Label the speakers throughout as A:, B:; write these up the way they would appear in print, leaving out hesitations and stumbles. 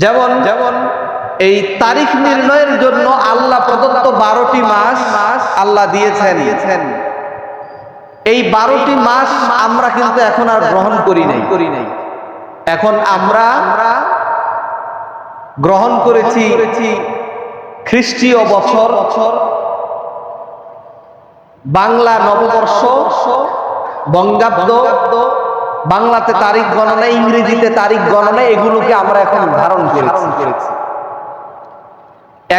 A: যেমন যেমন এই তারিখ নির্ণয়ের জন্য আল্লাহ প্রদত্ত 12টি মাস আল্লাহ দিয়েছেন। এই 12টি মাস আমরা কিন্তু এখন আর গ্রহণ করি নাই। এখন আমরা গ্রহণ করেছি খ্রিস্টীয় বছর, বাংলা নববর্ষ, বঙ্গাব্দ, বাংলাতে তারিখ গণনা, ইংরেজিতে তারিখ গণনা, এগুলোকে আমরা এখন ধারণ করেছি।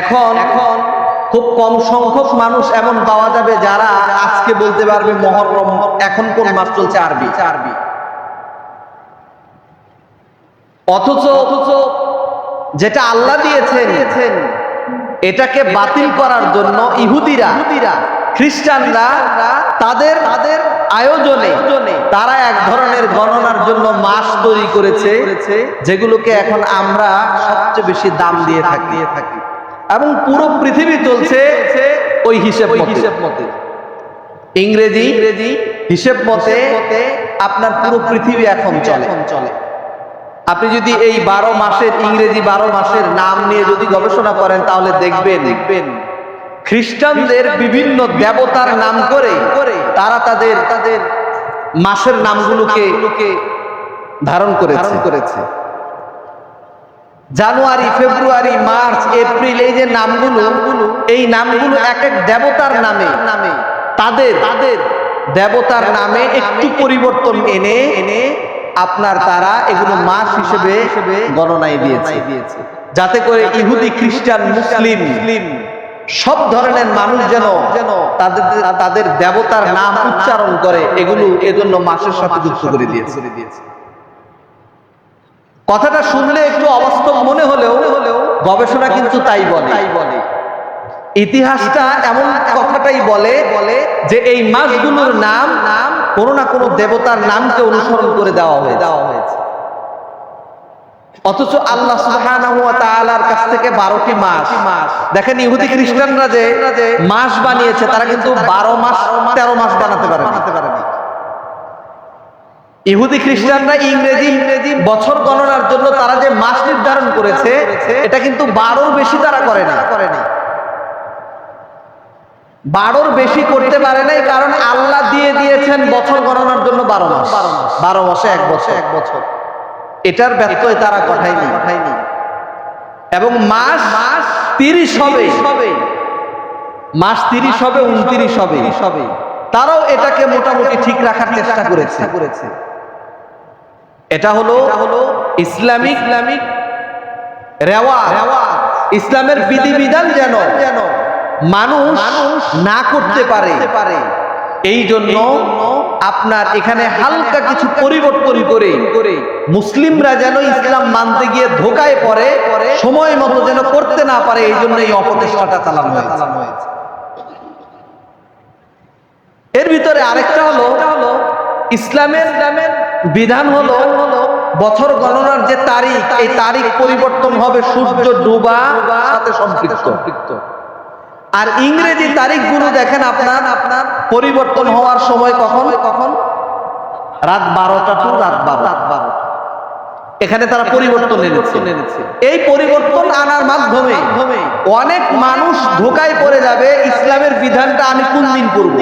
A: এখন খুব কম সংখ্যক মানুষ এমন পাওয়া যাবে যারা আজকে বলতে পারবে মুহররম এখন কোন মাস চলছে, আরবি। অথচ যেটা আল্লাহ দিয়েছেন এটাকে বাতিল করার জন্য ইহুদিরা, খ্রিস্টানরা তাদের আয়োজনে তারা এক ধরনের গণনার জন্য মাস তৈরি করেছে, যেগুলোকে এখন আমরা সবচেয়ে বেশি দাম দিয়ে থাকি, এবং পুরো পৃথিবী চলছে ওই হিসেব মতে। ইংরেজি হিসেব মতে আপনার পুরো পৃথিবী এখন চলে। আপনি যদি এই 12 মাসের ইংরেজি 12 মাসের নাম নিয়ে যদি গবেষণা করেন তাহলে দেখবেন খ্রিস্টানদের বিভিন্ন দেবতার নাম করে তারা তাদের মাসের নামগুলোকে ধারণ করেছে। জানুয়ারি, ফেব্রুয়ারি, মার্চ, এপ্রিল, এই যে নামগুলো, এই নামগুলো এক এক দেবতার নামে, তাদের দেবতার নামে একটু পরিবর্তন এনে আপনার তারা এগুলো মাস হিসেবে গণনায় দিয়েছে, যাতে করে ইহুদি, খ্রিস্টান, মুসলিম সব ধরনের মানুষ যেন তাদের দেবতার নাম উচ্চারণ করে, এগুলো এজন্য মাসের সাথে যুক্ত করে দিয়েছে। কথাটা শুনলে একটু অবাস্তব মনে হলেও গবেষণা কিন্তু তাই বলে। ইতিহাসটা এমন কথাটাই বলে যে এই মাসগুলোর নাম কোনো না কোনো দেবতার নামকে অনুসরণ করে দেওয়া হয়েছে। অথচ আল্লাহ সুবহানাহু ওয়া তাআলার কাছ থেকে 12টি মাস, দেখেন ইহুদি খ্রিস্টানরা যে মাস বানিয়েছে তারা কিন্তু 12 মাস 13 মাস বানাতে পারে না। ইহুদি খ্রিস্টানরা ইংরেজি বছর গণনার জন্য তারা যে মাস নির্ধারণ করেছে এটা কিন্তু 12র বেশি তারা করে না। 12র বেশি করতে পারে নাই, কারণ আল্লাহ দিয়েছেন বছর গণনার জন্য 12 মাস, 12 মাসে এক বছর। এটার ব্যত্যয় তারা ঘটায়নি। এবং মাস 30 হবে, মাস 30 হবে, 29 হবে, তারাও এটাকে মোটামুটি ঠিক রাখার চেষ্টা করেছে। এটা হলো ইসলামিক রেওয়াজ, ইসলামের বিধিবিধান যেন মানুষ না করতে পারে, এই জন্য আপনার এখানে হালকা কিছু পরিবর্তন করে মুসলিমরা যেন ইসলাম মানতে গিয়ে ধোকায় পড়ে, সময় মতো যেন করতে না পারে, এই জন্য এই অপচেষ্টাটা চালানো হয়েছে। এর ভিতরে আরেকটা হলো ইসলামের বিধান হলো বছর গণনার যে তারিখ, এই তারিখ পরিবর্তন হবে সূর্য ডুবা সাথে সম্পৃক্ত। আর ইংরেজি তারিখগুলো দেখেন আপনার পরিবর্তন হওয়ার সময় কখন রাত 12টা টু রাত 12। এখানে তারা পরিবর্তন এনেছে। এই পরিবর্তন আনার মাধ্যমে অনেক মানুষ ধোকায় পড়ে যাবে, ইসলামের বিধানটা আমি কোন দিন করব।